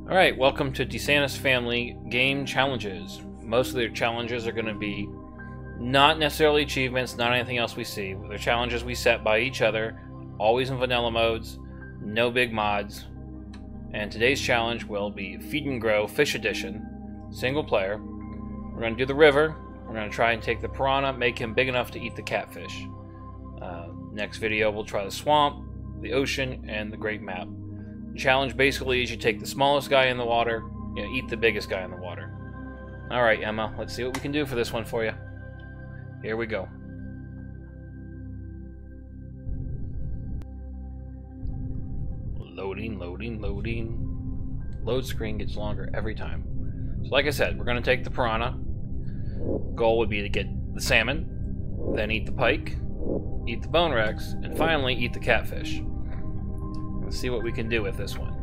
Alright, welcome to DeSantis Family Game Challenges. Most of their challenges are going to be not necessarily achievements, not anything else we see. They're challenges we set by each other, always in vanilla modes, no big mods. And today's challenge will be Feed and Grow Fish Edition, single player. We're going to do the river. We're going to try and take the piranha, make him big enough to eat the catfish. Next video we'll try the swamp, the ocean, and the great map. The challenge basically is you take the smallest guy in the water, eat the biggest guy in the water. Alright, Emma, let's see what we can do for this one for you. Here we go. Loading, loading, loading. Load screen gets longer every time. So like I said, we're going to take the piranha. Goal would be to get the salmon, then eat the pike, eat the bone rex, and finally eat the catfish. Let's see what we can do with this one.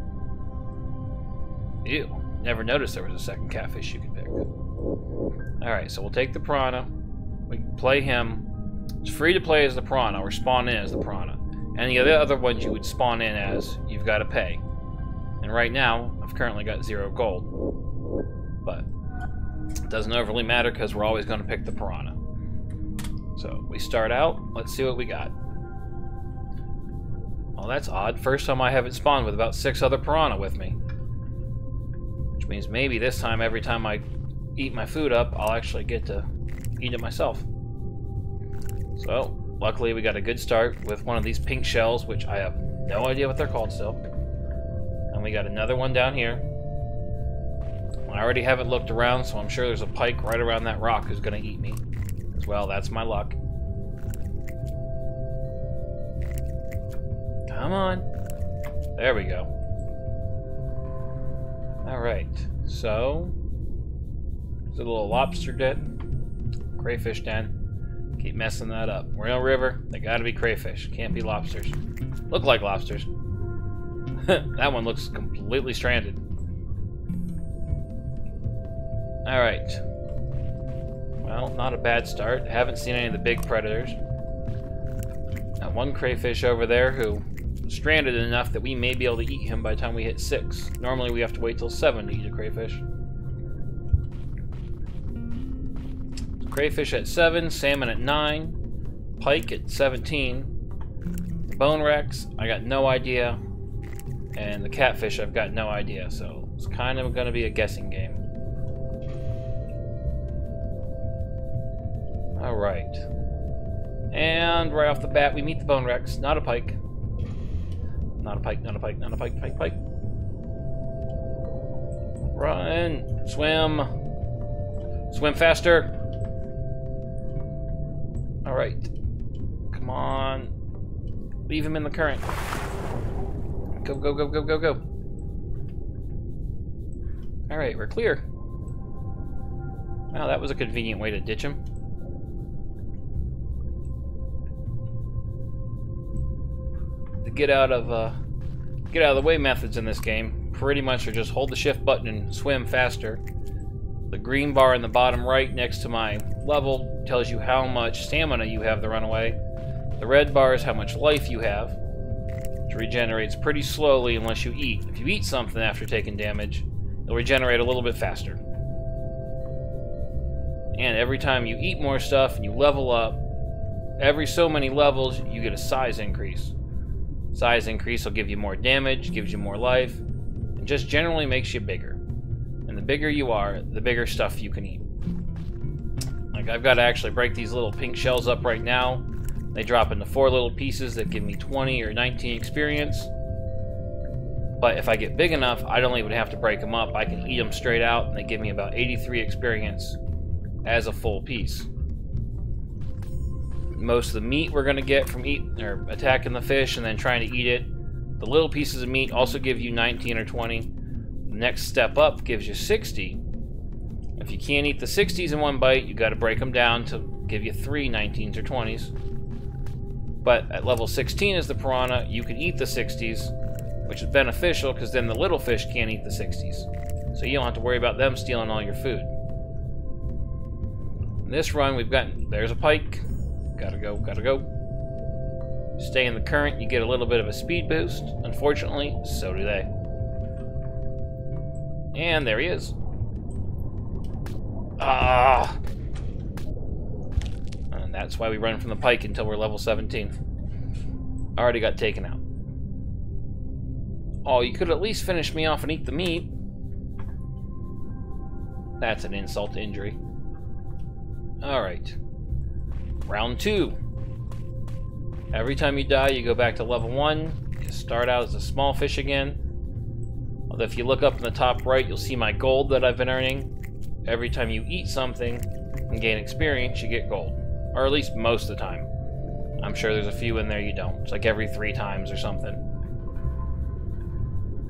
Ew, never noticed there was a second catfish you could pick. Alright, so we'll take the piranha. We can play him. It's free to play as the piranha, or spawn in as the piranha. Any of the other ones you would spawn in as, you've got to pay. And right now, I've currently got 0 gold. But it doesn't overly matter because we're always going to pick the piranha. So we start out, let's see what we got. Oh, that's odd. First time I haven't spawned with about 6 other piranha with me. Which means maybe this time, every time I eat my food up, I'll actually get to eat it myself. So, luckily we got a good start with one of these pink shells, which I have no idea what they're called still. And we got another one down here. I already haven't looked around, so I'm sure there's a pike right around that rock who's going to eat me. As well, that's my luck. Come on. There we go. Alright, so there's a little lobster den, crayfish den. Keep messing that up. We're in a river, they gotta be crayfish, can't be lobsters. Look like lobsters. That one looks completely stranded. Alright. Well, not a bad start. Haven't seen any of the big predators. Got one crayfish over there who stranded enough that we may be able to eat him by the time we hit 6. Normally we have to wait till 7 to eat a crayfish. Crayfish at 7, salmon at 9, pike at 17, the bone rex, I got no idea, and the catfish I've got no idea, so it's kind of going to be a guessing game. Alright. And right off the bat we meet the bone rex, not a pike. Not a pike, not a pike, not a pike, pike, pike. Run! Swim! Swim faster! Alright. Come on. Leave him in the current. Go, go, go, go, go, go. Alright, we're clear. Wow, that was a convenient way to ditch him. The get out of the way methods in this game pretty much are just hold the shift button and swim faster. The green bar in the bottom right next to my level tells you how much stamina you have to run away. The red bar is how much life you have, which regenerates pretty slowly unless you eat. If you eat something after taking damage, it'll regenerate a little bit faster. And every time you eat more stuff and you level up, every so many levels you get a size increase. Size increase will give you more damage, gives you more life, and just generally makes you bigger. And the bigger you are, the bigger stuff you can eat. Like, I've got to actually break these little pink shells up right now. They drop into 4 little pieces that give me 20 or 19 experience. But if I get big enough, I don't even have to break them up. I can eat them straight out, and they give me about 83 experience as a full piece. Most of the meat we're going to get from attacking the fish and then trying to eat it. The little pieces of meat also give you 19 or 20. The next step up gives you 60. If you can't eat the 60s in one bite, you got to break them down to give you 3 19s or 20s. But at level 16 as the piranha, you can eat the 60s, which is beneficial because then the little fish can't eat the 60s. So you don't have to worry about them stealing all your food. In this run, we've got, there's a pike. Gotta go, gotta go. Stay in the current, you get a little bit of a speed boost. Unfortunately, so do they. And there he is. Ah! And that's why we run from the pike until we're level 17. Already got taken out. Oh, you could at least finish me off and eat the meat. That's an insult to injury. Alright. Round 2. Every time you die, you go back to level 1. You start out as a small fish again. Although if you look up in the top right, you'll see my gold that I've been earning. Every time you eat something and gain experience, you get gold. Or at least most of the time. I'm sure there's a few in there you don't. It's like every 3 times or something.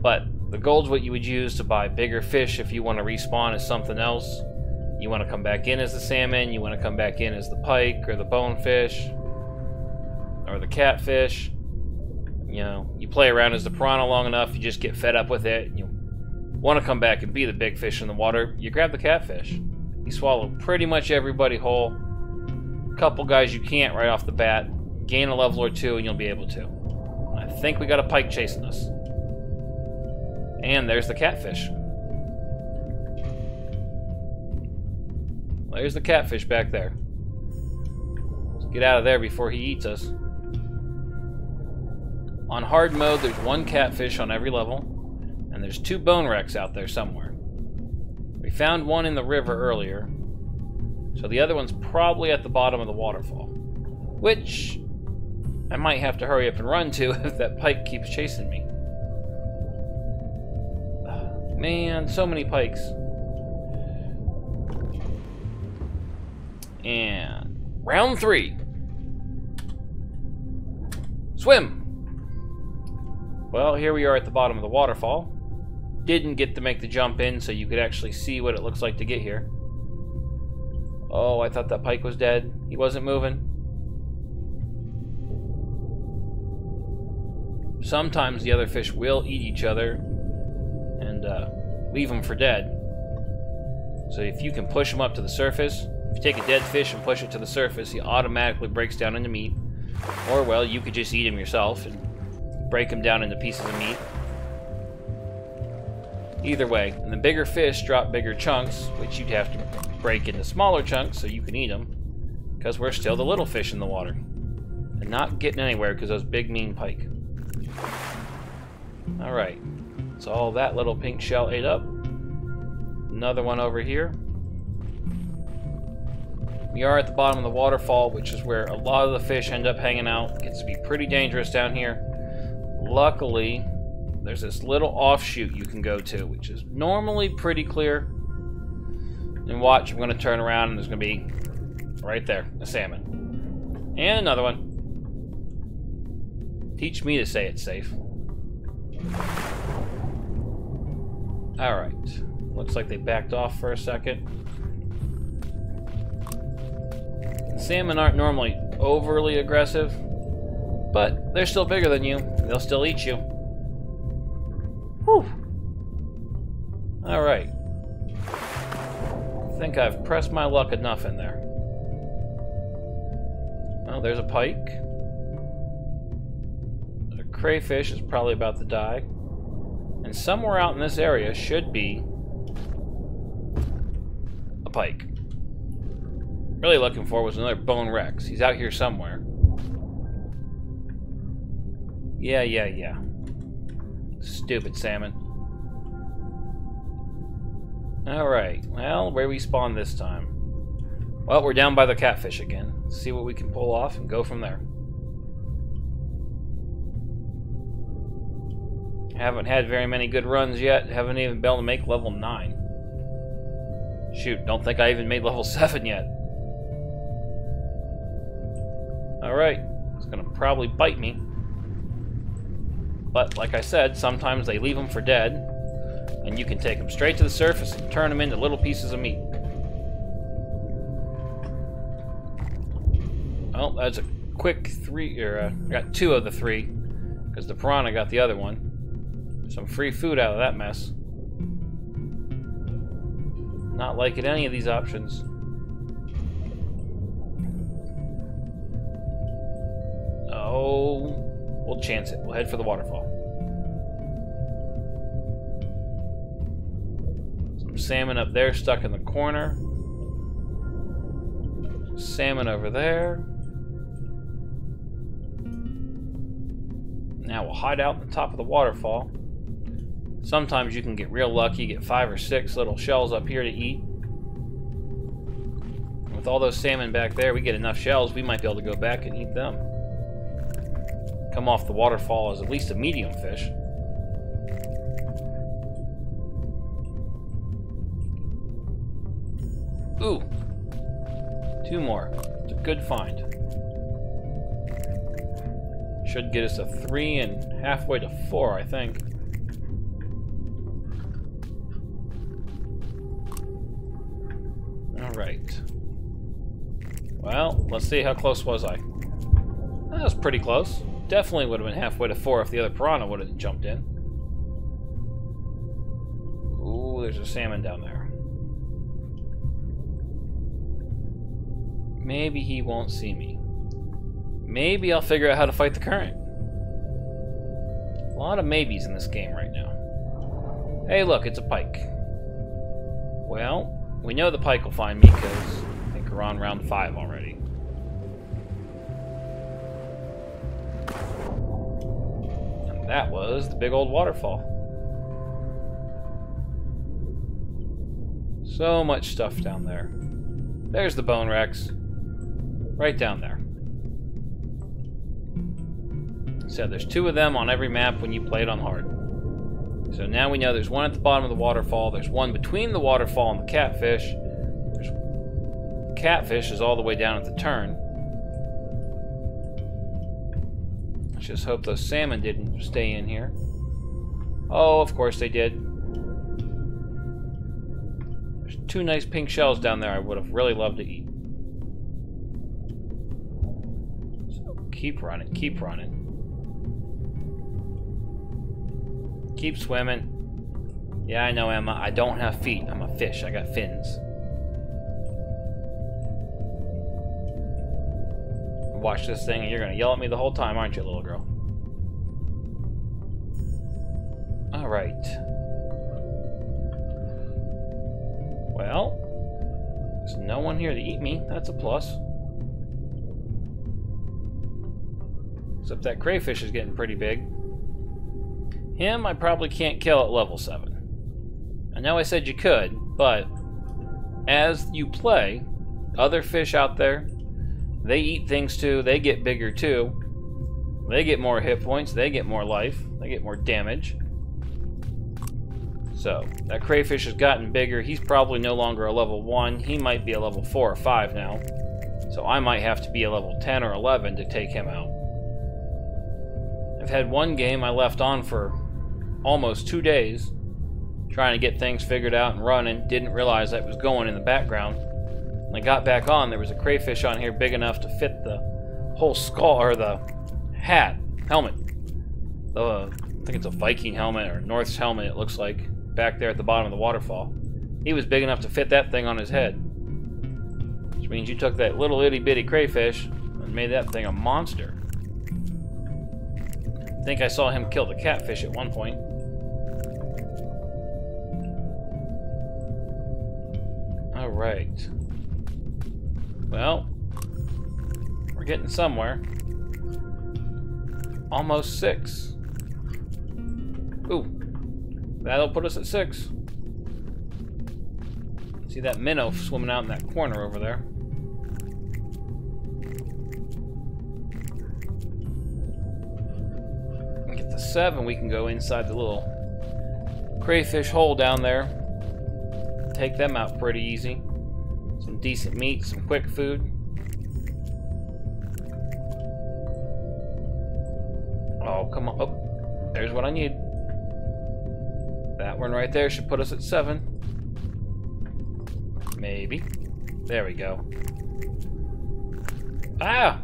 But the gold's what you would use to buy bigger fish if you want to respawn as something else. You want to come back in as the salmon, you want to come back in as the pike, or the bonefish, or the catfish. You know, you play around as the piranha long enough, you just get fed up with it, you want to come back and be the big fish in the water, you grab the catfish. You swallow pretty much everybody whole. A couple guys you can't right off the bat. Gain a level or 2 and you'll be able to. I think we got a pike chasing us. And there's the catfish. There's the catfish back there. Let's get out of there before he eats us. On hard mode, there's 1 catfish on every level, and there's 2 bone wrecks out there somewhere. We found one in the river earlier, so the other one's probably at the bottom of the waterfall, which I might have to hurry up and run to if that pike keeps chasing me. Man, so many pikes. And round 3. Swim! Well, here we are at the bottom of the waterfall. Didn't get to make the jump in so you could actually see what it looks like to get here. Oh, I thought that pike was dead. He wasn't moving. Sometimes the other fish will eat each other and leave them for dead. So if you can push them up to the surface, if you take a dead fish and push it to the surface, he automatically breaks down into meat. Or, well, you could just eat him yourself and break him down into pieces of meat. Either way, and the bigger fish drop bigger chunks, which you'd have to break into smaller chunks so you can eat them, because we're still the little fish in the water. And not getting anywhere because those big mean pike. Alright, so all that little pink shell ate up. Another one over here. We are at the bottom of the waterfall, which is where a lot of the fish end up hanging out. It gets to be pretty dangerous down here. Luckily, there's this little offshoot you can go to, which is normally pretty clear. And watch, I'm going to turn around and there's going to be, right there, a salmon. And another one. Teach me to say it's safe. Alright. Looks like they backed off for a second. Salmon aren't normally overly aggressive, but they're still bigger than you. They'll still eat you. Whew. Alright. I think I've pressed my luck enough in there. Well, there's a pike. A crayfish is probably about to die. And somewhere out in this area should be a pike. Really looking for was another bone rex. He's out here somewhere. Yeah. Stupid salmon. Alright, well, where we spawn this time? Well, we're down by the catfish again. Let's see what we can pull off and go from there. Haven't had very many good runs yet. Haven't even been able to make level 9. Shoot, don't think I even made level 7 yet. Alright, it's gonna probably bite me. But, like I said, sometimes they leave them for dead, and you can take them straight to the surface and turn them into little pieces of meat. Well, that's a quick 3, I got 2 of the 3, because the piranha got the other one. Some free food out of that mess. Not liking any of these options. Oh, we'll chance it. We'll head for the waterfall. salmon up there stuck in the corner. Salmon over there. Now we'll hide out on the top of the waterfall. Sometimes you can get real lucky, get 5 or 6 little shells up here to eat. With all those salmon back there, we get enough shells, we might be able to go back and eat them. Come off the waterfall as at least a medium fish. Ooh! 2 more. It's a good find. Should get us a 3 and halfway to 4, I think. Alright. Well, let's see, how close was I? That was pretty close. Definitely would have been halfway to 4 if the other piranha would have jumped in. Ooh, there's a salmon down there. Maybe he won't see me. Maybe I'll figure out how to fight the current. A lot of maybes in this game right now. Hey, look, it's a pike. Well, we know the pike will find me because I think we're on round 5 already. And that was the big old waterfall. So much stuff down there. There's the bone Rex. Right down there. So there's 2 of them on every map when you play it on hard. So now we know there's one at the bottom of the waterfall, there's one between the waterfall and the catfish. Catfish is all the way down at the turn. Let's just hope those salmon didn't stay in here. Oh, of course they did. There's 2 nice pink shells down there I would have really loved to eat. Keep running, keep running. Keep swimming. Yeah, I know, Emma. I don't have feet. I'm a fish. I got fins. Watch this thing and you're going to yell at me the whole time, aren't you, little girl? Alright. Well, there's no one here to eat me. That's a plus. Except that crayfish is getting pretty big. Him, I probably can't kill at level 7. I know I said you could, but as you play, other fish out there, they eat things too, they get bigger too. They get more hit points, they get more life, they get more damage. So, that crayfish has gotten bigger. He's probably no longer a level 1. He might be a level 4 or 5 now. So I might have to be a level 10 or 11 to take him out. I've had one game I left on for almost 2 days trying to get things figured out and running. Didn't realize that was going in the background. When I got back on, there was a crayfish on here big enough to fit the whole skull, or the helmet. I think it's a Viking helmet or North's helmet, it looks like, back there at the bottom of the waterfall. He was big enough to fit that thing on his head. Which means you took that little itty bitty crayfish and made that thing a monster. I think I saw him kill the catfish at one point. Alright. Well, we're getting somewhere. Almost 6. Ooh. That'll put us at 6. See that minnow swimming out in that corner over there. Get the 7, we can go inside the little crayfish hole down there. Take them out pretty easy. Some decent meat, some quick food. Oh, come on. Oh, there's what I need. That one right there should put us at 7. Maybe. There we go. Ah!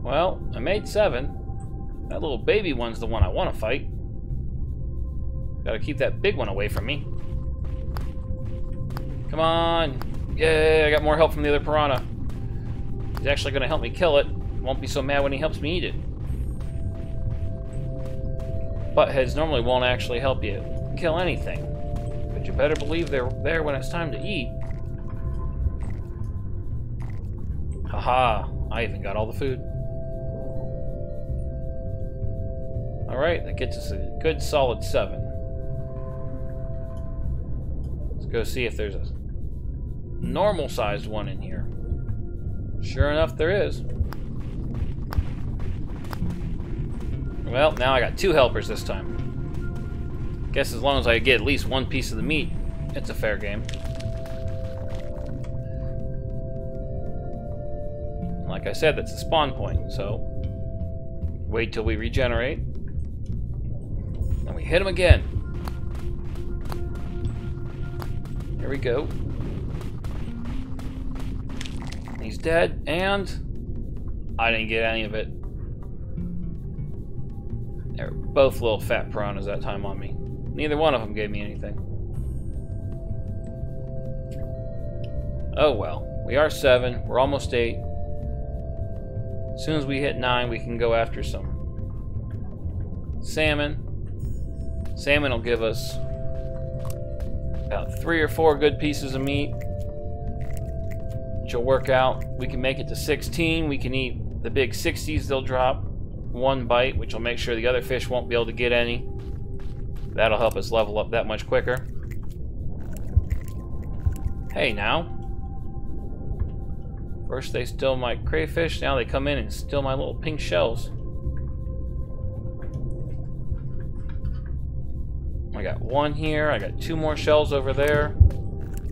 Well, I made 7. That little baby one's the one I want to fight. Gotta keep that big one away from me. Come on! Yay, I got more help from the other piranha. He's actually gonna help me kill it. Won't be so mad when he helps me eat it. buttheads normally won't actually help you kill anything. But you better believe they're there when it's time to eat. Haha, I even got all the food. Alright, that gets us a good solid 7. Let's go see if there's a normal sized one in here. Sure enough, there is. Well, now I got 2 helpers this time. Guess as long as I get at least 1 piece of the meat, it's a fair game. Like I said, that's a spawn point, so wait till we regenerate. And we hit him again. Here we go. He's dead, and I didn't get any of it. They were both little fat piranhas that time on me. Neither one of them gave me anything. Oh well. We are 7. We're almost 8. As soon as we hit 9, we can go after some salmon. Salmon will give us about 3 or 4 good pieces of meat, which will work out. We can make it to 16. We can eat the big 60s they'll drop. 1 bite, which will make sure the other fish won't be able to get any. That'll help us level up that much quicker. Hey now. First they steal my crayfish, now they come in and steal my little pink shells. I got 1 here, I got 2 more shells over there.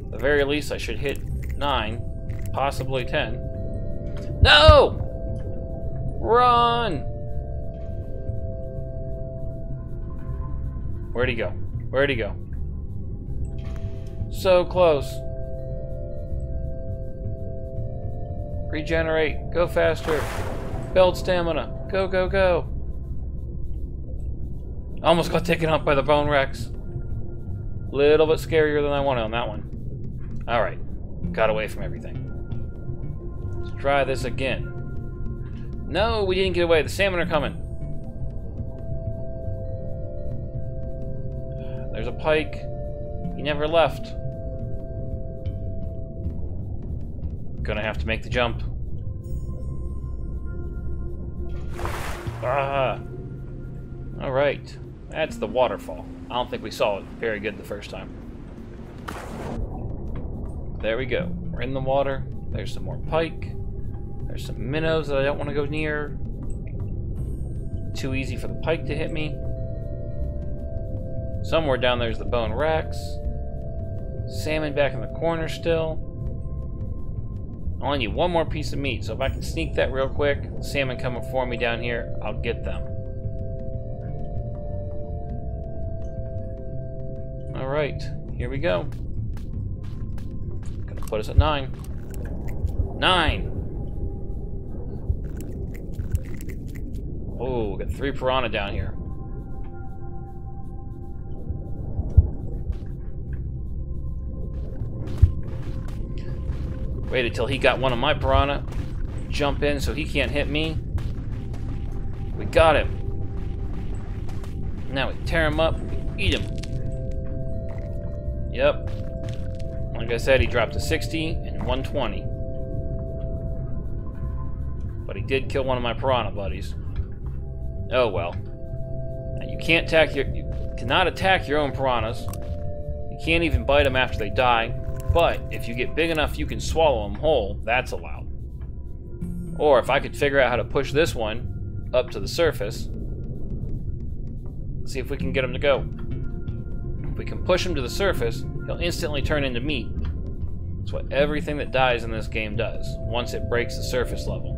At the very least I should hit 9, possibly 10. No! Run! Where'd he go? Where'd he go? So close. Regenerate. Go faster. Build stamina. Go, go, go. Almost got taken out by the bone rex. Little bit scarier than I wanted on that one. Alright. Got away from everything. Let's try this again. No, we didn't get away. The salmon are coming. There's a pike. He never left. Gonna have to make the jump. Ah! Alright. That's the waterfall. I don't think we saw it very good the first time. There we go. We're in the water. There's some more pike. There's some minnows that I don't want to go near. Too easy for the pike to hit me. Somewhere down there's the bone rex. Salmon back in the corner still. I only need 1 more piece of meat, so if I can sneak that real quick, salmon coming for me down here, I'll get them. Alright, here we go. Gonna put us at 9. 9! Oh, we got 3 piranha down here. Waited till he got one of my piranha. Jump in so he can't hit me. We got him. Now we tear him up, eat him. Yep. Like I said, he dropped a 60 and 120. But he did kill one of my piranha buddies. Oh well. Now you cannot attack your own piranhas. You can't even bite them after they die. But if you get big enough you can swallow them whole, that's allowed. Or if I could figure out how to push this one up to the surface, see if we can get him to go. If we can push him to the surface, he'll instantly turn into meat. That's what everything that dies in this game does, once it breaks the surface level.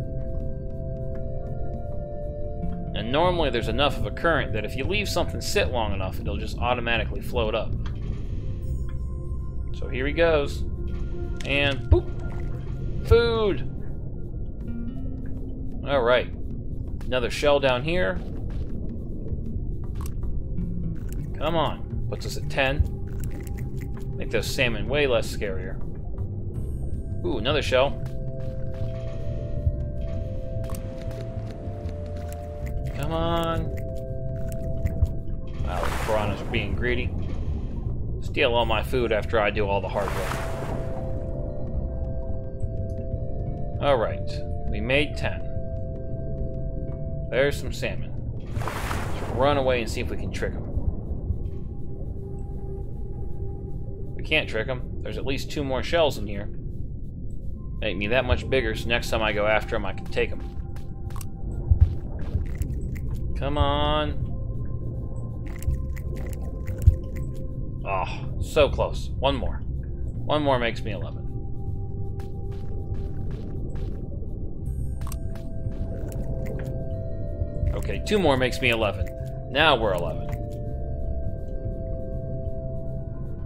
And normally there's enough of a current that if you leave something sit long enough, it'll just automatically float up. So here he goes. And boop! Food! Alright. Another shell down here. Come on. Puts us at 10. Make those salmon way less scarier. Ooh, another shell. Come on. piranhas are being greedy. Steal all my food after I do all the hard work. Alright, we made 10. There's some salmon. Let's run away and see if we can trick them. We can't trick them. There's at least 2 more shells in here. Make me that much bigger so next time I go after them I can take them. Come on. Oh, so close. One more. One more makes me 11. Okay, 2 more makes me 11. Now we're 11.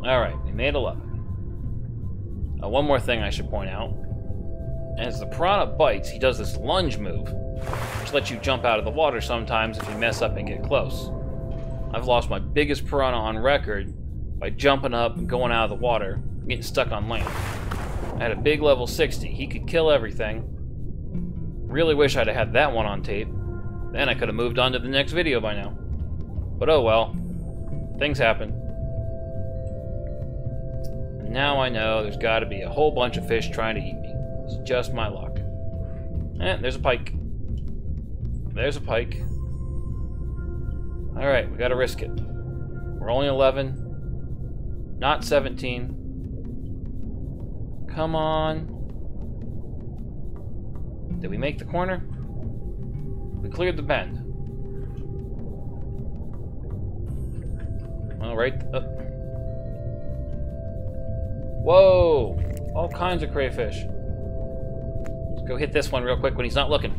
Alright, we made 11. One more thing I should point out. As the piranha bites, he does this lunge move, which lets you jump out of the water sometimes if you mess up and get close. I've lost my biggest piranha on record by jumping up and going out of the water and getting stuck on land. I had a big level 60. He could kill everything. Really wish I'd have had that one on tape. Then I could have moved on to the next video by now. But oh well. Things happen. And now I know there's got to be a whole bunch of fish trying to eat me. It's just my luck. There's a pike. There's a pike. Alright, we gotta risk it. We're only 11. Not 17. Come on. Did we make the corner? We cleared the bend. Well, right up. Whoa! All kinds of crayfish. Let's go hit this one real quick when he's not looking.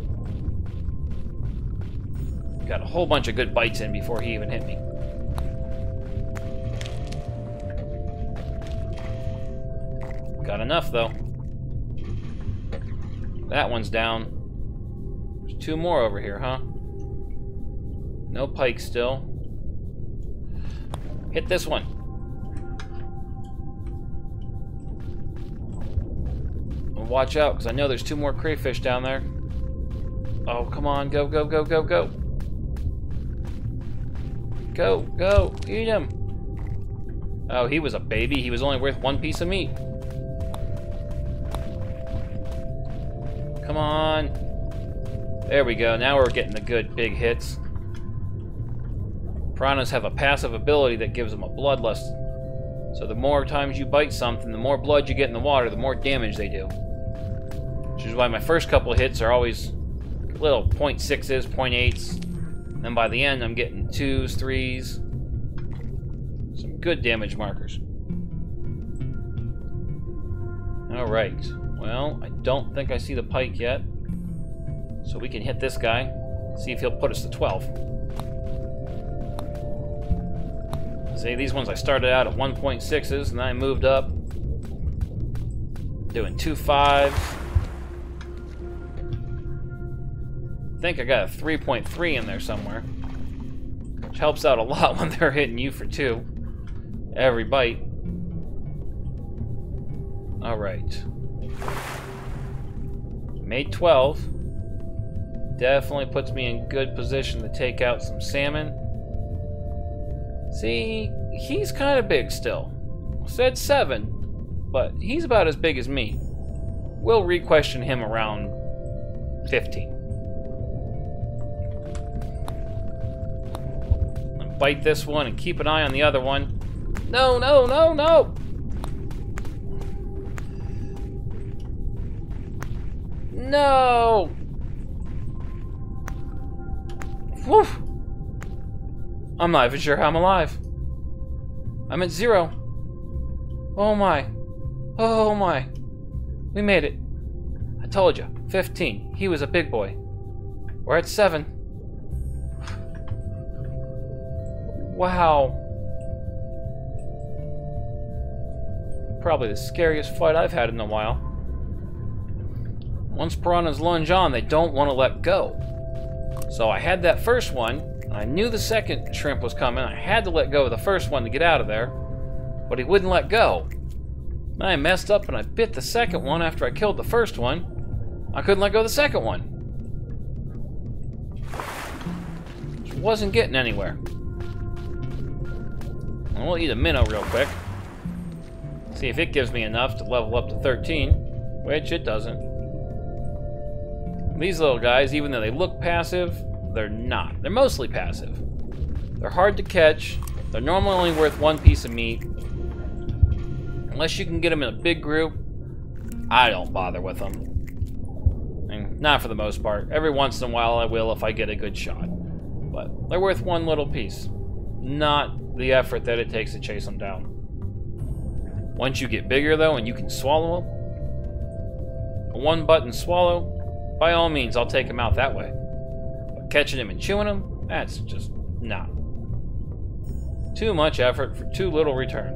Got a whole bunch of good bites in before he even hit me. Got enough, though. That one's down. There's 2 more over here, huh? No pike still. Hit this one. And watch out, because I know there's 2 more crayfish down there. Oh, come on. Go, go, go, go, go. Go, go. Eat him. Oh, he was a baby. He was only worth 1 piece of meat. Come on. There we go. Now we're getting the good big hits. Piranhas have a passive ability that gives them a bloodlust. So the more times you bite something, the more blood you get in the water, the more damage they do. Which is why my first couple of hits are always little 0.6s, 0.8s. And by the end, I'm getting 2s, 3s. Some good damage markers. Alright. Well, I don't think I see the pike yet. So we can hit this guy. See if he'll put us to 12. See, these ones I started out at 1.6s, and then I moved up. Doing 2 5s. I think I got a 3.3 in there somewhere. Which helps out a lot when they're hitting you for 2. Every bite. Alright. Made 12. Definitely puts me in good position to take out some salmon. See, he's kind of big still. Said 7, but he's about as big as me. We'll re-question him around 15. And bite this one and keep an eye on the other one. No, no, no, no! No! Whew! I'm not even sure how I'm alive. I'm at 0. Oh my. Oh my. We made it. I told you. 15. He was a big boy. We're at 7. Wow. Probably the scariest fight I've had in a while. Once piranhas lunge on, they don't want to let go. So I had that first one. I knew the second shrimp was coming. I had to let go of the first one to get out of there. But he wouldn't let go. Then I messed up and I bit the second one after I killed the first one. I couldn't let go of the second one. Just wasn't getting anywhere. And we'll eat a minnow real quick. See if it gives me enough to level up to 13, which it doesn't. These little guys, even though they look passive, they're not. They're mostly passive. They're hard to catch. They're normally only worth 1 piece of meat. Unless you can get them in a big group, I don't bother with them. And not for the most part. Every once in a while I will if I get a good shot. But they're worth 1 little piece. Not the effort that it takes to chase them down. Once you get bigger though and you can swallow them, a 1-button swallow, by all means I'll take them out that way. But catching them and chewing them, that's just not. Too much effort for too little return.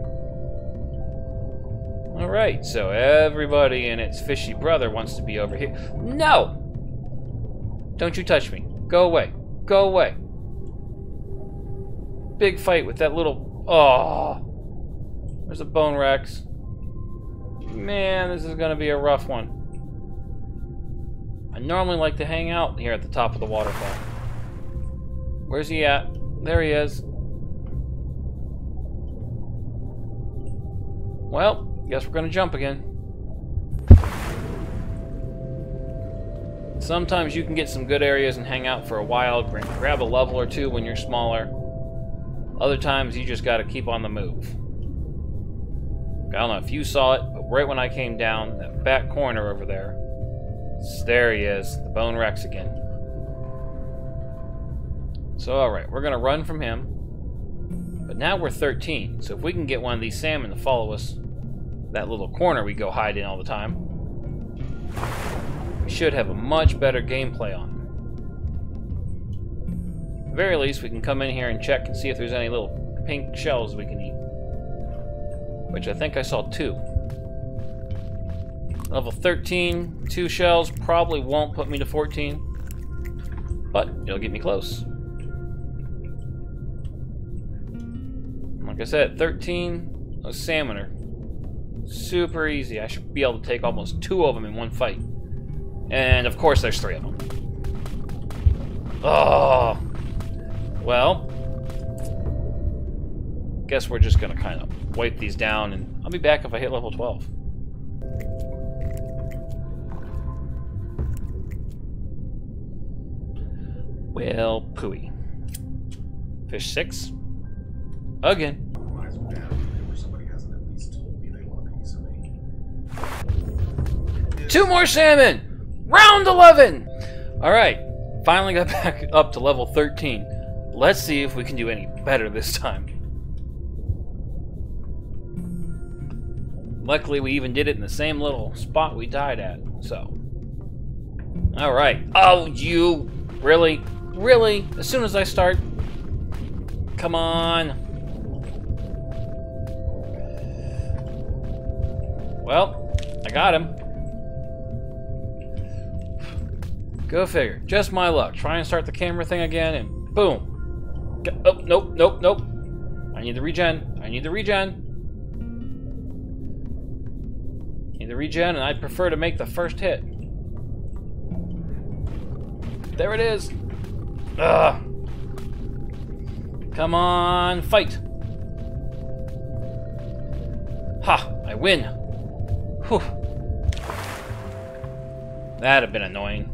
Alright, so everybody and its fishy brother wants to be over here. No! Don't you touch me. Go away. Go away. Big fight with that little... Oh! There's a bone rex. Man, this is gonna be a rough one. I normally like to hang out here at the top of the waterfall. Where's he at? There he is. Well, guess we're gonna jump again. Sometimes you can get some good areas and hang out for a while, grab a level or 2 when you're smaller. Other times you just gotta keep on the move. I don't know if you saw it, but right when I came down, that back corner over there, he is, the Bone Rex again. So alright, we're gonna run from him. But now we're 13, so if we can get one of these salmon to follow us, that little corner we go hide in all the time, we should have a much better gameplay on. At the very least, we can come in here and check and see if there's any little pink shells we can eat. Which I think I saw 2. Level 13, 2 shells probably won't put me to 14, but it'll get me close. Like I said, 13, those salmon are super easy. I should be able to take almost 2 of them in one fight. And of course there's 3 of them. Oh! Well, guess we're just gonna kind of wipe these down, and I'll be back if I hit level 12. Well, pooey. Fish 6. Again. 2 more salmon! Round 11! Alright, finally got back up to level 13. Let's see if we can do any better this time. Luckily, we even did it in the same little spot we died at, so. Alright. Oh, you! Really? Really? As soon as I start? Come on. Well, I got him. Go figure. Just my luck. Try and start the camera thing again, and boom. Oh, nope, nope, nope. I need the regen. I need the regen. Need the regen, and I'd prefer to make the first hit. There it is. Ugh. Come on, fight. Ha, I win. Whew. That'd have been annoying.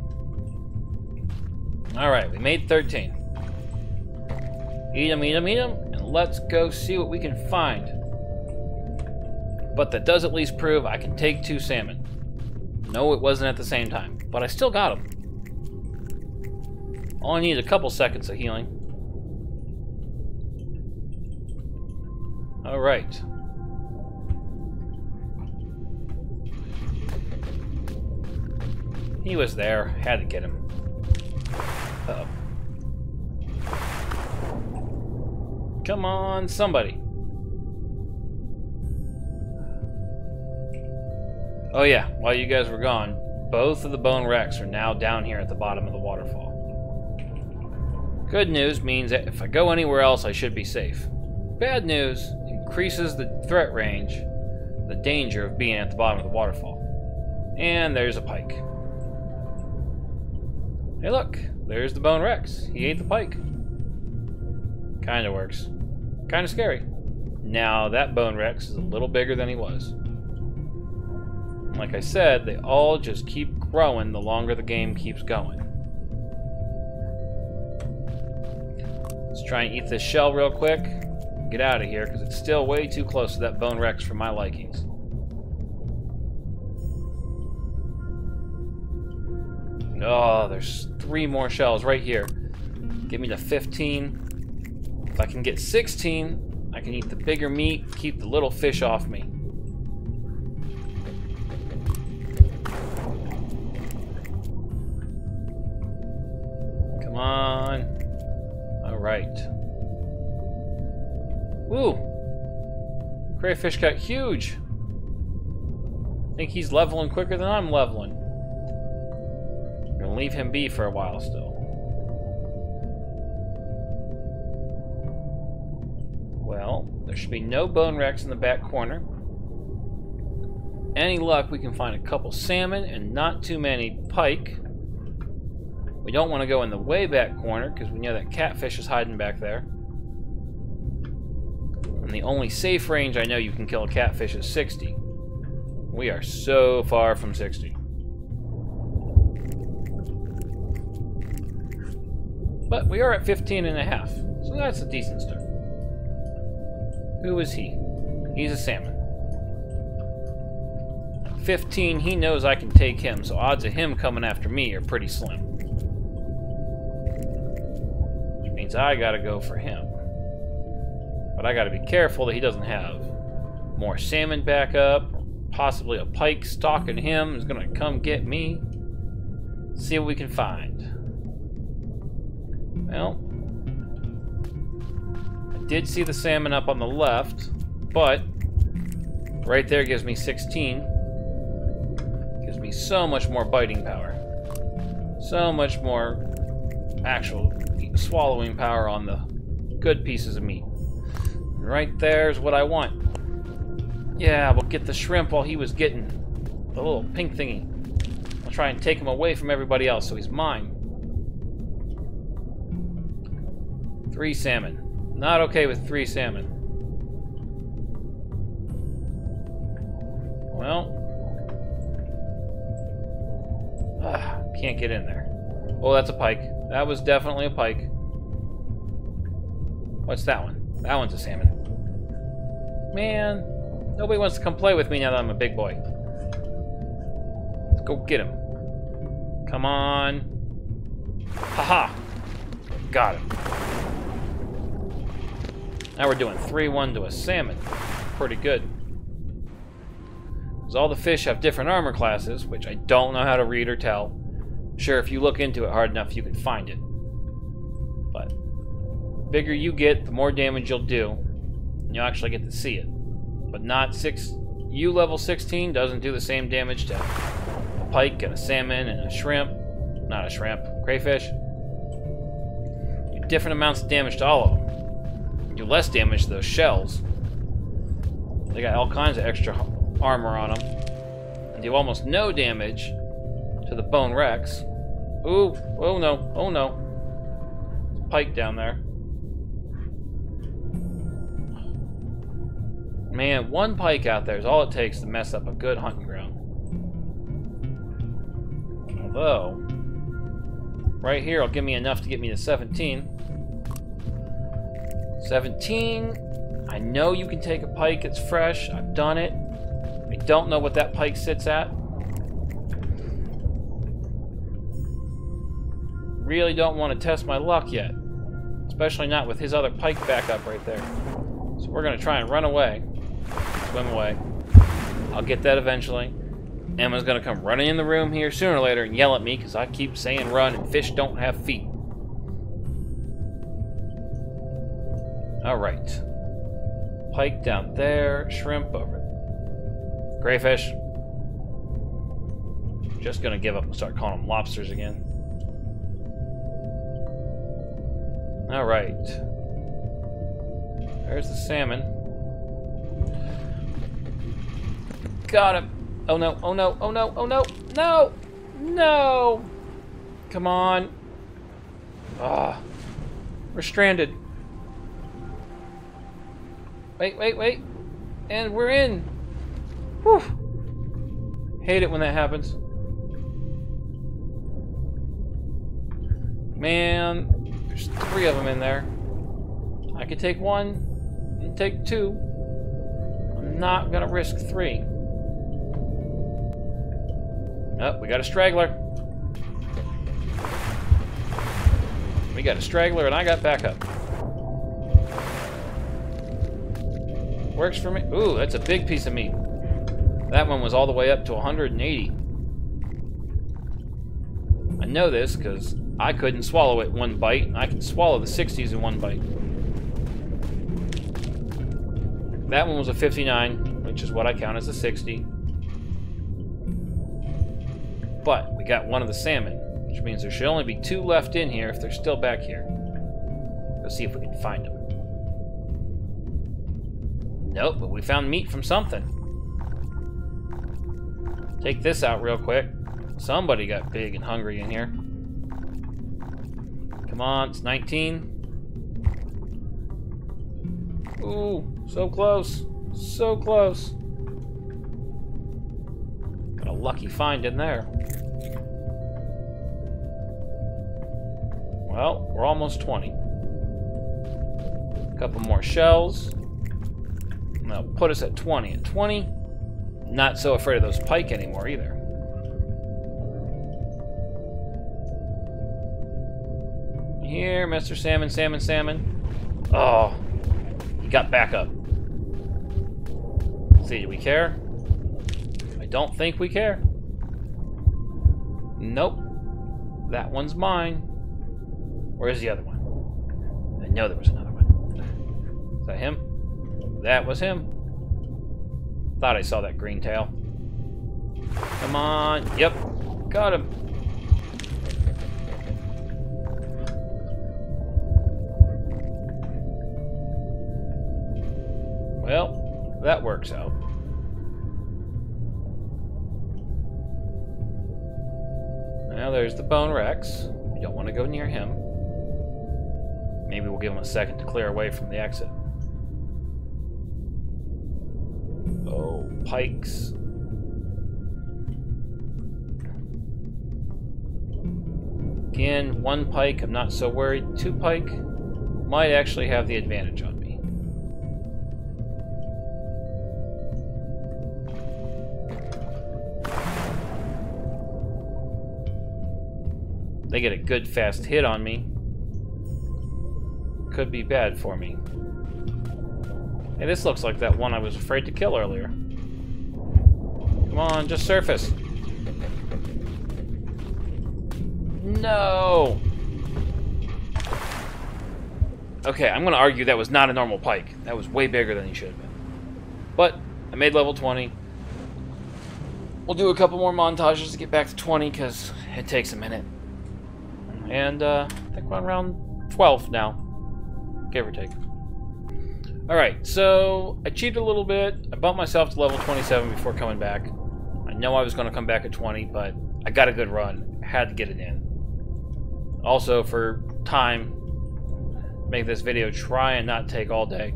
Alright, we made 13. Eat 'em, and let's go see what we can find. But that does at least prove I can take 2 salmon. No, it wasn't at the same time, but I still got them. Only need a couple seconds of healing. Alright. He was there. Had to get him. Uh-oh. Come on, somebody. Oh yeah, while you guys were gone, both of the bone wrecks are now down here at the bottom of the waterfall. Good news means that if I go anywhere else, I should be safe. Bad news increases the threat range, the danger of being at the bottom of the waterfall. And there's a pike. Hey look, there's the bone rex. He ate the pike. Kinda works. Kinda scary. Now that Bone Rex is a little bigger than he was. Like I said, they all just keep growing the longer the game keeps going. Let's try and eat this shell real quick. Get out of here, because it's still way too close to that Bone Rex for my likings. Oh, there's 3 more shells right here. Give me the 15. If I can get 16, I can eat the bigger meat, keep the little fish off me. Come on. All right. Ooh. Crayfish got huge. I think he's leveling quicker than I'm leveling. I'm gonna leave him be for a while still. Well, there should be no Bone Rex in the back corner. Any luck, we can find a couple salmon and not too many pike. We don't want to go in the way back corner because we know that catfish is hiding back there. And the only safe range I know you can kill a catfish is 60. We are so far from 60. But we are at 15 and a half, so that's a decent start. Who is he? He's a salmon. 15, he knows I can take him, so odds of him coming after me are pretty slim. Which means I gotta go for him. But I gotta be careful that he doesn't have more salmon back up. Possibly a pike stalking him is gonna come get me. See what we can find. Well, I did see the salmon up on the left, but right there gives me 16. Gives me so much more biting power. So much more actual swallowing power on the good pieces of meat. And right there's what I want. Yeah, we'll get the shrimp while he was getting the little pink thingy. I'll try and take him away from everybody else so he's mine. 3 salmon. Not okay with 3 salmon. Well. Can't get in there. Oh, that's a pike. That was definitely a pike. What's that one? That one's a salmon. Man, nobody wants to come play with me now that I'm a big boy. Let's go get him. Come on. Haha. Got him. Now we're doing 3-1 to a salmon. Pretty good. Because all the fish have different armor classes, which I don't know how to read or tell. Sure, if you look into it hard enough, you can find it. But the bigger you get, the more damage you'll do. And you'll actually get to see it. But not 6. You level 16 doesn't do the same damage to a pike and a salmon and a shrimp. Not a shrimp. Crayfish. You do different amounts of damage to all of them. Do less damage to those shells. They got all kinds of extra armor on them. And do almost no damage to the Bone Rex. Ooh, oh no, oh no. Pike down there. Man, 1 pike out there is all it takes to mess up a good hunting ground. Although, right here will give me enough to get me to 17. 17. I know you can take a pike, it's fresh. I've done it. I don't know what that pike sits at. Really don't want to test my luck yet. Especially not with his other pike back up right there. So we're going to try and run away. Swim away. I'll get that eventually. Emma's going to come running in the room here sooner or later and yell at me because I keep saying run and fish don't have feet. Alright. Pike down there. Shrimp over. Crayfish. Just gonna give up and start calling them lobsters again. Alright. There's the salmon. Got him. Oh no, oh no, oh no, oh no. No! No! Come on. Ah. We're stranded. Wait. And we're in. Whew. Hate it when that happens. Man, there's 3 of them in there. I could take 1 and take 2. I'm not gonna risk 3. Oh, we got a straggler. We got a straggler and I got backup. Works for me. Ooh, that's a big piece of meat. That one was all the way up to 180. I know this because I couldn't swallow it in 1 bite, and I can swallow the 60s in 1 bite. That one was a 59, which is what I count as a 60. But we got 1 of the salmon, which means there should only be 2 left in here if they're still back here. Let's see if we can find them. Nope, but we found meat from something. Take this out real quick. Somebody got big and hungry in here. Come on, it's 19. Ooh, so close. So close. Got a lucky find in there. Well, we're almost 20. A couple more shells. And that'll put us at 20. At 20, not so afraid of those pike anymore either. Here, Mr. Salmon, Salmon. Oh, he got back up. Let's see, do we care? I don't think we care. Nope. That one's mine. Where's the other one? I know there was another one. Is that him? That was him. Thought I saw that green tail. Come on. Yep. Got him. Well, that works out. Now there's the Bone Rex. We don't want to go near him. Maybe we'll give him a second to clear away from the exit. Oh, pikes. Again, 1 pike, I'm not so worried. 2 pike might actually have the advantage on me. They get a good fast hit on me. Could be bad for me. Hey, this looks like that one I was afraid to kill earlier. Come on, just surface. No! Okay, I'm gonna argue that was not a normal pike. That was way bigger than he should have been. But, I made level 20. We'll do a couple more montages to get back to 20, because it takes a minute. And, I think we're on round 12 now. Give or take. Alright, so I cheated a little bit. I bumped myself to level 27 before coming back. I know I was going to come back at 20, but I got a good run. I had to get it in. Also, for time, make this video try and not take all day.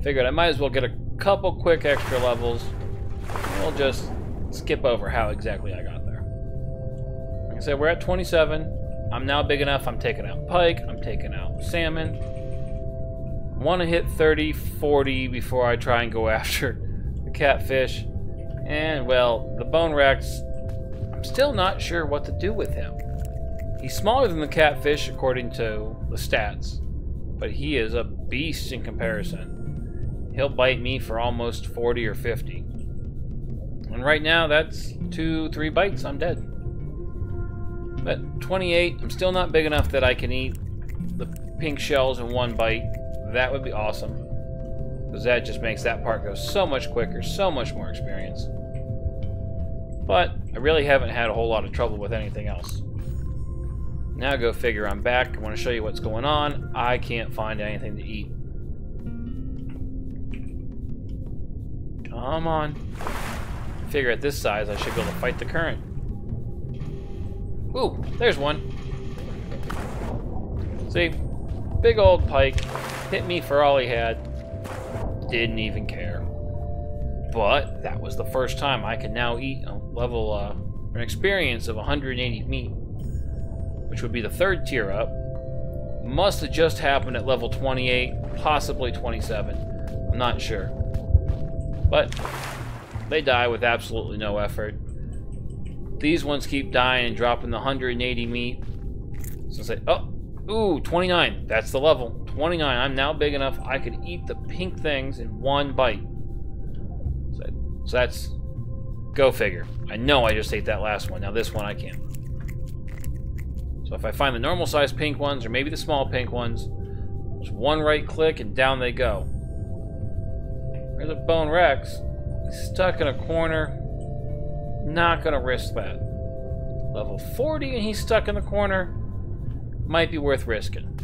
Figured I might as well get a couple quick extra levels. We'll just skip over how exactly I got there. Like I said, we're at 27. I'm now big enough. I'm taking out pike. I'm taking out salmon. Want to hit 30, 40 before I try and go after the catfish. And, well, the Bone Rex, I'm still not sure what to do with him. He's smaller than the catfish according to the stats, but he is a beast in comparison. He'll bite me for almost 40 or 50. And right now, that's 2-3 bites, I'm dead. But 28, I'm still not big enough that I can eat the pink shells in 1 bite. That would be awesome, because that just makes that part go so much quicker, so much more experience. But I really haven't had a whole lot of trouble with anything else. Now go figure, I'm back. I want to show you what's going on. I can't find anything to eat. Come on. Figure at this size I should be able to fight the current. Ooh, there's one. See? Big old pike. Hit me for all he had. Didn't even care. But that was the first time I can now eat a level, an experience of 180 meat, which would be the third tier up. Must have just happened at level 28, possibly 27. I'm not sure. But they die with absolutely no effort. These ones keep dying and dropping the 180 meat. So say, oh, ooh, 29. That's the level. 29. I'm now big enough I could eat the pink things in one bite. So that's, go figure. I know I just ate that last one. Now this one I can't. So if I find the normal sized pink ones, or maybe the small pink ones, just one right click and down they go. There's a Bone Rex. He's stuck in a corner. Not gonna risk that. Level 40 and he's stuck in the corner. Might be worth risking.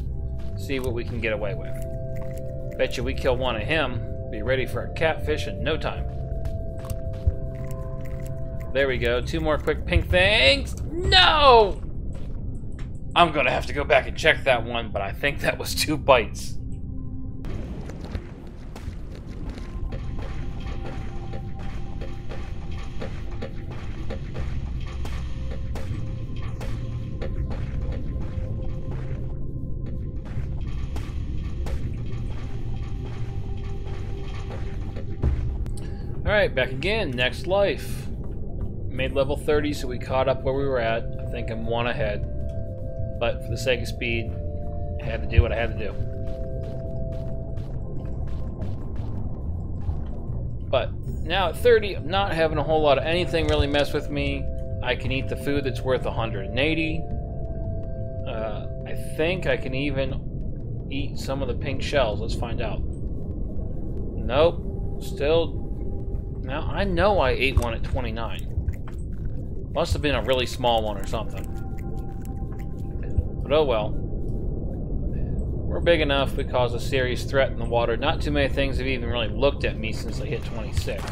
See what we can get away with. Bet you we kill one of him, be ready for a catfish in no time. There we go. 2 more quick pink things. No! I'm gonna have to go back and check that one, but I think that was 2 bites. Alright, back again. Next life. Made level 30, so we caught up where we were at. I think I'm 1 ahead. But for the sake of speed, I had to do what I had to do. But now at 30, I'm not having a whole lot of anything really mess with me. I can eat the food that's worth 180. I think I can even eat some of the pink shells. Let's find out. Nope. Still. Now, I know I ate one at 29. Must have been a really small one or something. But oh well. We're big enough to cause a serious threat in the water. Not too many things have even really looked at me since I hit 26.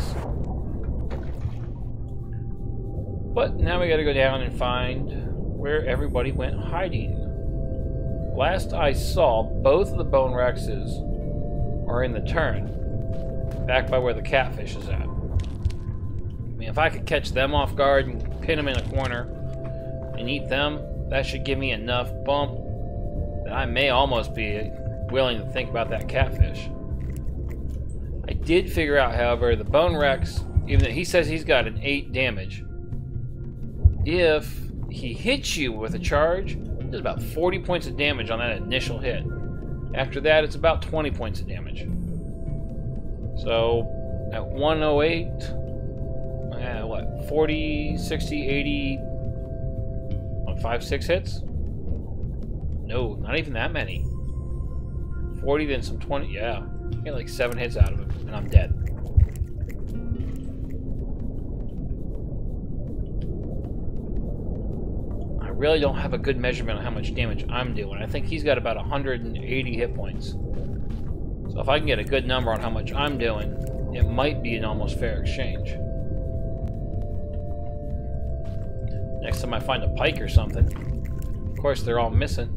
But now we gotta go down and find where everybody went hiding. Last I saw, both of the Bone Rexes are in the turn. Back by where the catfish is at. I mean, if I could catch them off guard and pin them in a corner and eat them, that should give me enough bump that I may almost be willing to think about that catfish. I did figure out, however, the Bone Rex, even though he says he's got an 8 damage, if he hits you with a charge, there's about 40 points of damage on that initial hit. After that, it's about 20 points of damage. So, at 108, what, 40, 60, 80, 5, 6 hits? No, not even that many. 40, then some 20, yeah. Get like 7 hits out of him, and I'm dead. I really don't have a good measurement on how much damage I'm doing. I think he's got about 180 hit points. So if I can get a good number on how much I'm doing, it might be an almost fair exchange. Next time I find a pike or something. Of course, they're all missing.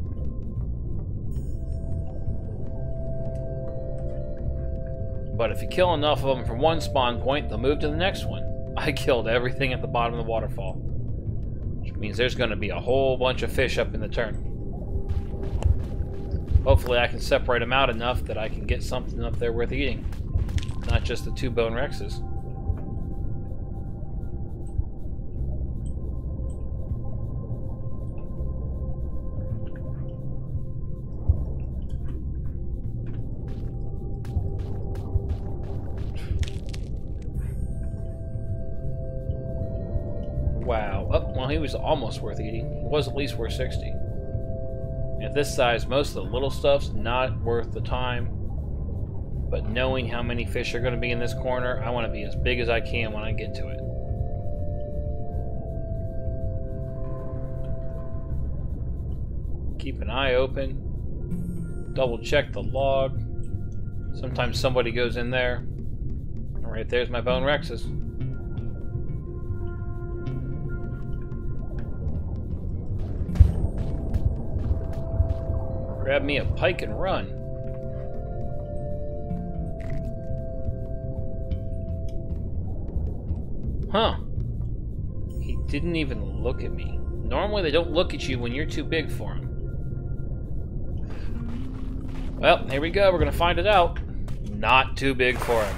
But if you kill enough of them from one spawn point, they'll move to the next one. I killed everything at the bottom of the waterfall. Which means there's going to be a whole bunch of fish up in the turn. Hopefully I can separate them out enough that I can get something up there worth eating. Not just the 2 Bone Rexes. Wow. Oh, well, he was almost worth eating. He was at least worth 60. At this size, most of the little stuff's not worth the time. But knowing how many fish are going to be in this corner, I want to be as big as I can when I get to it. Keep an eye open. Double check the log. Sometimes somebody goes in there. Alright, there's my Bone Rexes. Grab me a pike and run. Huh. He didn't even look at me. Normally they don't look at you when you're too big for them. Well, here we go. We're going to find it out. Not too big for him.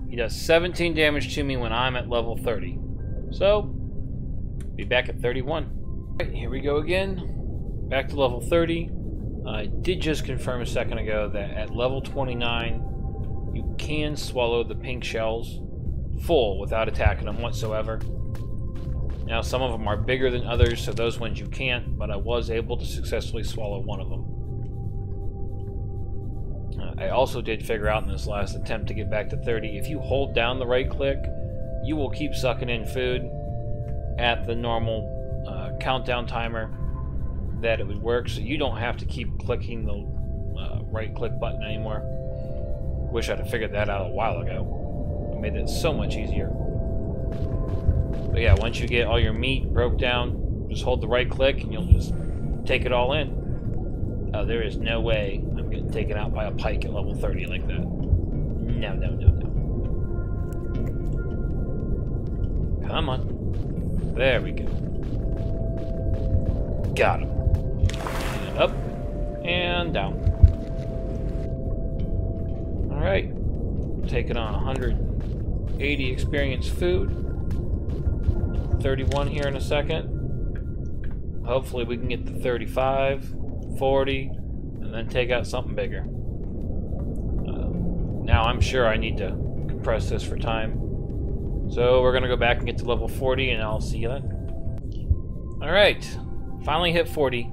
He does 17 damage to me when I'm at level 30. So, be back at 31. Alright, here we go again. Back to level 30. I did just confirm a second ago that at level 29, you can swallow the pink shells full without attacking them whatsoever. Now, some of them are bigger than others, so those ones you can't, but I was able to successfully swallow one of them. I also did figure out in this last attempt to get back to 30, if you hold down the right click, you will keep sucking in food at the normal countdown timer that it would work, so you don't have to keep clicking the right click button anymore. Wish I'd have figured that out a while ago. It made it so much easier. But yeah, once you get all your meat broke down, just hold the right click and you'll just take it all in. Oh, there is no way I'm getting taken out by a pike at level 30 like that. No, no, no, no. Come on. There we go. Got him. And up. And down. Alright. Taking on 180 experience food. 31 here in a second. Hopefully we can get to 35. 40, and then take out something bigger. Now I'm sure I need to compress this for time. So we're going to go back and get to level 40, and I'll see you then. Alright, finally hit 40.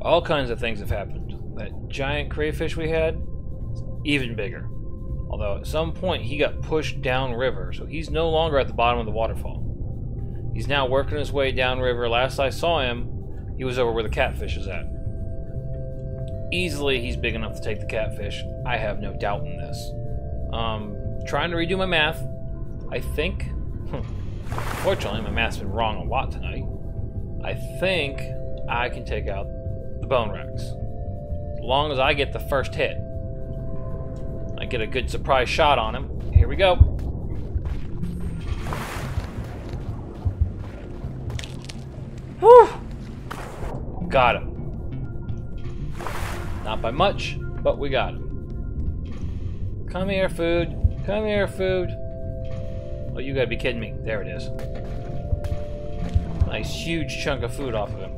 All kinds of things have happened. That giant crayfish we had, even bigger. Although at some point he got pushed downriver, so he's no longer at the bottom of the waterfall. He's now working his way downriver. Last I saw him, he was over where the catfish is at. Easily, he's big enough to take the catfish. I have no doubt in this. Trying to redo my math. I think... Fortunately, my math's been wrong a lot tonight. I think I can take out the bone rex. As long as I get the first hit. I get a good surprise shot on him. Here we go. Whew! Got him. Not by much, but we got him. Come here, food. Come here, food. Oh, you gotta be kidding me. There it is. Nice huge chunk of food off of him.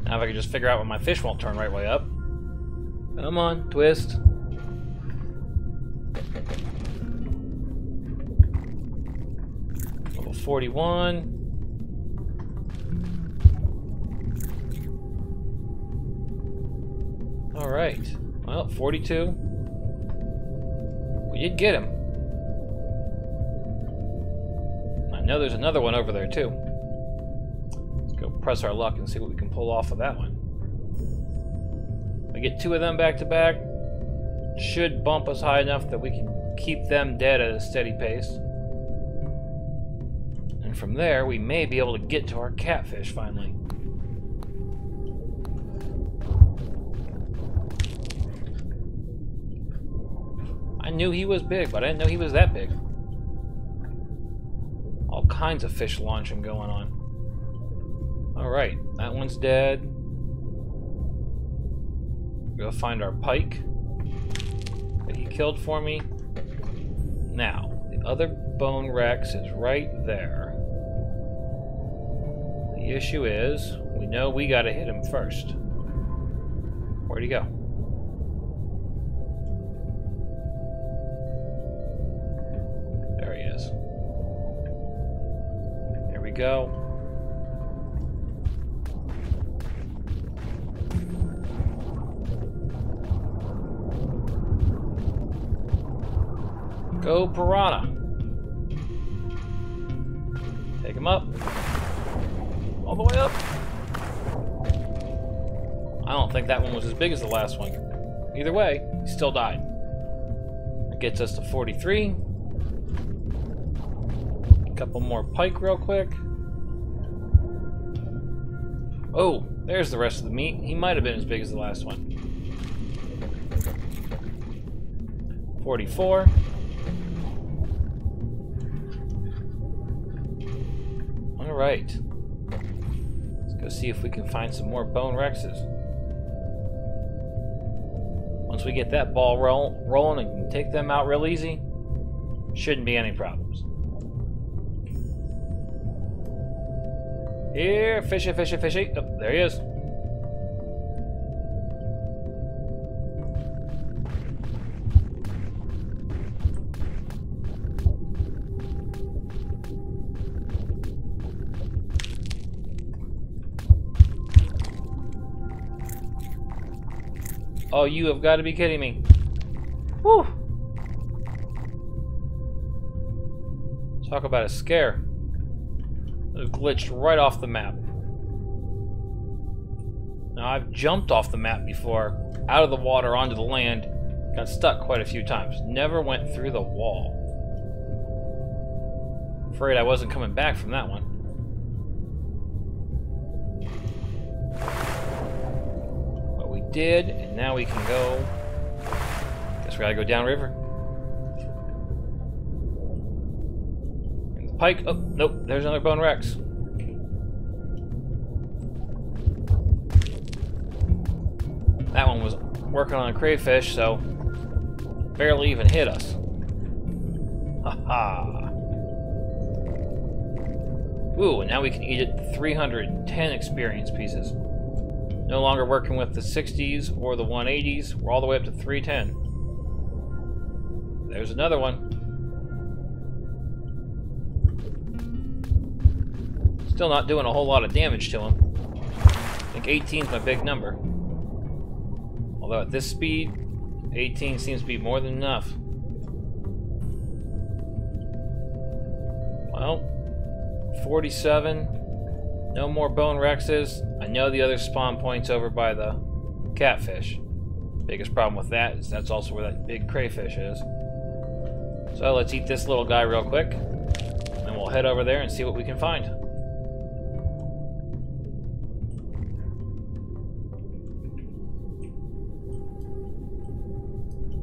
Now if I could just figure out why my fish won't turn right way up. Come on, twist. Level 41. Alright, well, 42. We did get him. I know there's another one over there, too. Let's go press our luck and see what we can pull off of that one. We get 2 of them back to back. Should bump us high enough that we can keep them dead at a steady pace. And from there, we may be able to get to our catfish finally. I knew he was big, but I didn't know he was that big. All kinds of fish launching going on. Alright, that one's dead. Go find our pike that he killed for me. Now, the other bone rex is right there. The issue is, we know we gotta hit him first. Where'd he go? There he is. Here we go. Go Piranha. Take him up. All the way up. I don't think that one was as big as the last one. Either way, he still died. That gets us to 43. A couple more pike real quick. Oh, there's the rest of the meat. He might have been as big as the last one. 44. Alright. Let's go see if we can find some more bone rexes. Once we get that ball rolling and can take them out real easy, shouldn't be any problems. Here, fishy, fishy, fishy. Oh, there he is. Oh, you have got to be kidding me. Whew. Talk about a scare. It glitched right off the map. Now, I've jumped off the map before, out of the water onto the land, got stuck quite a few times. Never went through the wall. Afraid I wasn't coming back from that one. But we did, and now we can go. Guess we gotta go downriver. Pike. Oh, nope. There's another bone rex. That one was working on a crayfish, so barely even hit us. Haha. Ooh, and now we can eat it 310 experience pieces. No longer working with the 60s or the 180s. We're all the way up to 310. There's another one. Still not doing a whole lot of damage to him. I think 18 is my big number. Although at this speed, 18 seems to be more than enough. Well, 47. No more bone rexes. I know the other spawn point's over by the catfish. Biggest problem with that is that's also where that big crayfish is. So let's eat this little guy real quick. And we'll head over there and see what we can find.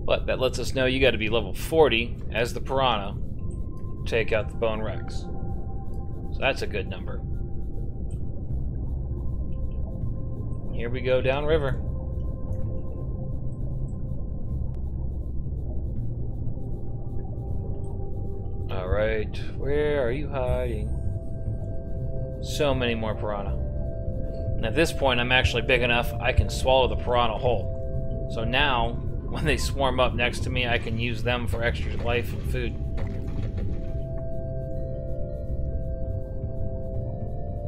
But that lets us know you got to be level 40 as the piranha to take out the bone rex. So that's a good number. Here we go downriver. Alright, where are you hiding? So many more piranha. And at this point I'm actually big enough I can swallow the piranha whole. So now when they swarm up next to me, I can use them for extra life and food.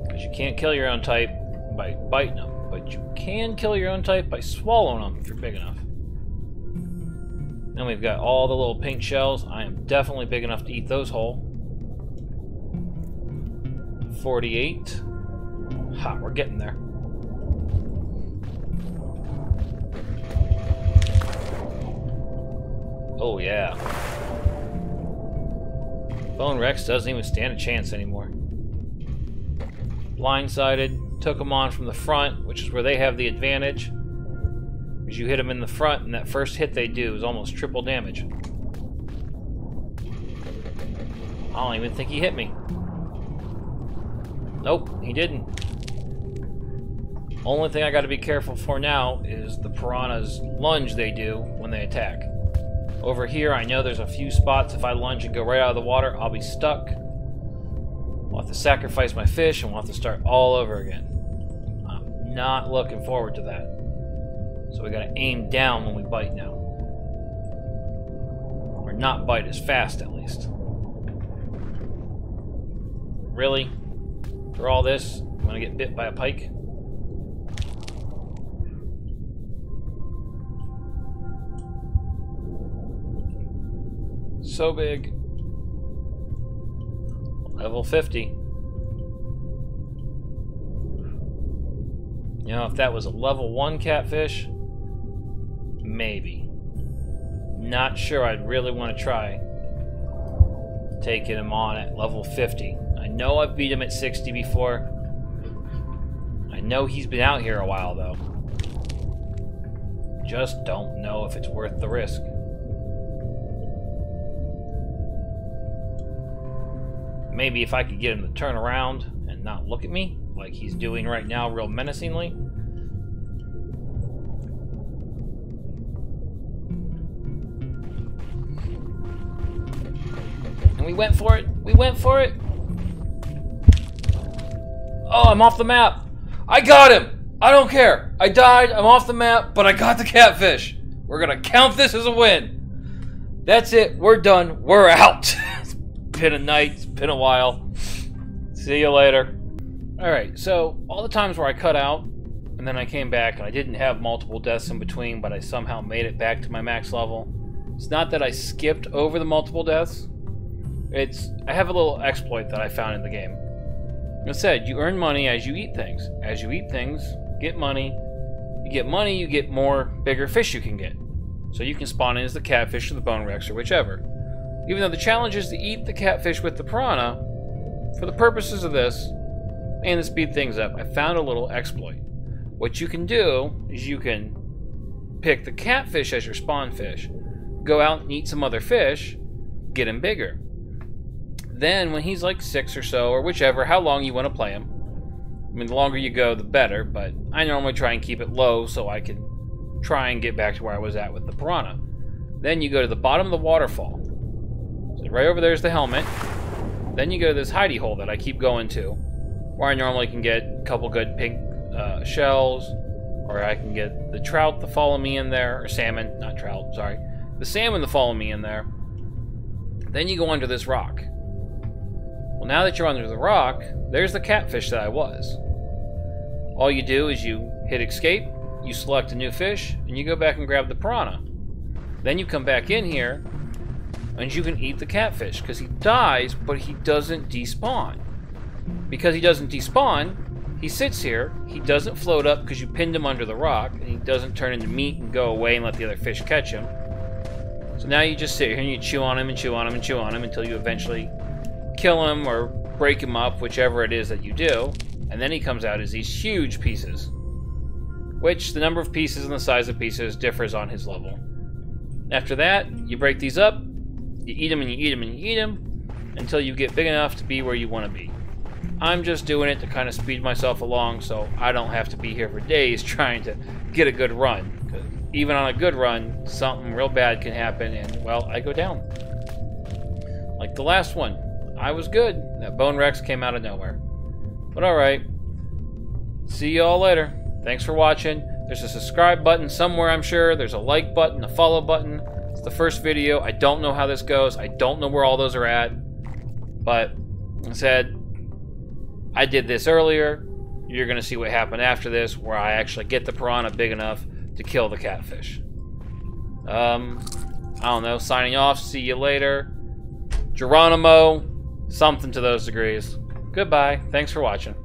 Because you can't kill your own type by biting them, but you can kill your own type by swallowing them if you're big enough. Then we've got all the little pink shells. I am definitely big enough to eat those whole. 48. Ha, we're getting there. Oh yeah. Bone Rex doesn't even stand a chance anymore. Blindsided, took them on from the front, which is where they have the advantage. Because you hit them in the front, and that first hit they do is almost triple damage. I don't even think he hit me. Nope, he didn't. Only thing I gotta be careful for now is the piranha's lunge they do when they attack. Over here, I know there's a few spots. If I lunge and go right out of the water, I'll be stuck. I'll have to sacrifice my fish, and we'll have to start all over again. I'm not looking forward to that. So we gotta aim down when we bite now. Or not bite as fast, at least. Really? For all this, I'm gonna get bit by a pike? So big. Level 50. You know, if that was a level 1 catfish, maybe. Not sure I'd really want to try taking him on at level 50. I know I've beat him at 60 before. I know he's been out here a while, though. Just don't know if it's worth the risk. Maybe if I could get him to turn around and not look at me like he's doing right now, real menacingly. And we went for it. We went for it. Oh, I'm off the map. I got him. I don't care. I died. I'm off the map, but I got the catfish. We're going to count this as a win. That's it. We're done. We're out. It's been a night. It's been a while. See you later. Alright, so all the times where I cut out, and then I came back, and I didn't have multiple deaths in between, but I somehow made it back to my max level. It's not that I skipped over the multiple deaths. I have a little exploit that I found in the game. It said, you earn money as you eat things. As you eat things, get money. You get money, you get more bigger fish you can get. So you can spawn in as the catfish or the bone rex or whichever. Even though the challenge is to eat the catfish with the piranha, for the purposes of this, and to speed things up, I found a little exploit. What you can do is you can pick the catfish as your spawn fish, go out and eat some other fish, get him bigger. Then when he's like 6 or so, or whichever, how long you want to play him. I mean, the longer you go, the better, but I normally try and keep it low so I can try and get back to where I was at with the piranha. Then you go to the bottom of the waterfall. So right over there's the helmet. Then you go to this hidey hole that I keep going to, where I normally can get a couple good pink shells, or I can get the trout to follow me in there, or salmon, not trout, sorry. The salmon to follow me in there. Then you go under this rock. Well, now that you're under the rock, there's the catfish that I was. All you do is you hit escape, you select a new fish, and you go back and grab the piranha. Then you come back in here, and you can eat the catfish, because he dies, but he doesn't despawn. Because he doesn't despawn, he sits here, he doesn't float up because you pinned him under the rock, and he doesn't turn into meat and go away and let the other fish catch him. So now you just sit here and you chew on him and chew on him and chew on him until you eventually kill him or break him up, whichever it is that you do, and then he comes out as these huge pieces, which the number of pieces and the size of pieces differs on his level. After that, you break these up, you eat them and you eat them and you eat them until you get big enough to be where you want to be. I'm just doing it to kind of speed myself along so I don't have to be here for days trying to get a good run, because even on a good run, something real bad can happen and, well, I go down. Like the last one. I was good. That bone rex came out of nowhere. But alright. See y'all later. Thanks for watching. There's a subscribe button somewhere, I'm sure. There's a like button, a follow button. It's the first video. I don't know how this goes. I don't know where all those are at. But, like I said, I did this earlier. You're going to see what happened after this, where I actually get the piranha big enough to kill the catfish. I don't know. Signing off. See you later. Geronimo. Something to those degrees. Goodbye. Thanks for watching.